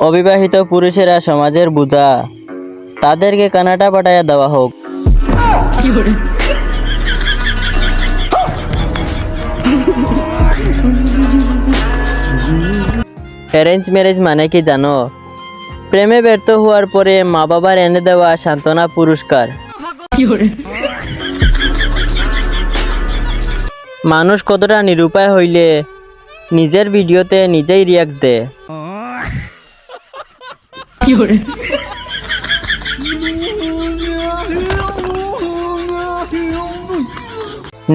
অবিবাহিত পুরুষেরা সমাজের বোঝা, তাদেরকে কানাডা পাঠাইয়া দেওয়া হোক। অ্যারেঞ্জ ম্যারেজ মানে কি জানো? প্রেমে ব্যর্থ হওয়ার পরে মা বাবার এনে দেওয়া সান্ত্বনা পুরস্কার। মানুষ কতটা নিরুপায় হইলে নিজের ভিডিওতে নিজেই রিয়াক্ট দেয়।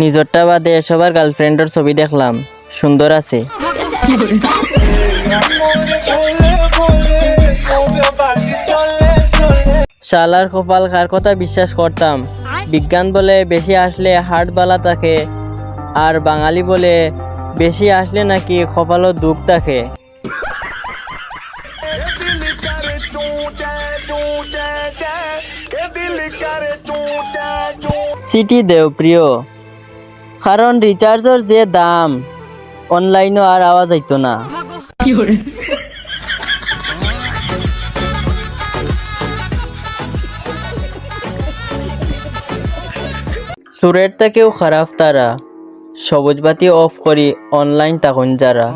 নিজরটা বাদে সবার গার্লফ্রেন্ডের ছবি দেখলাম, সুন্দর আছে। শালার কপাল, কার কথা বিশ্বাস করতাম। বিজ্ঞান বলে বেশি আসলে হার্ট বালা থাকে, আর বাঙালি বলে বেশি আসলে নাকি কপালও দুঃখ থাকে। সিটি দেও প্রিয়, কারণ রিচার্জের যে দাম অনলাইনও আর আওয়া যাইতো না। সুরের থেকেও খারাপ তারা, সবুজ বাতি অফ করি অনলাইন তখন যারা।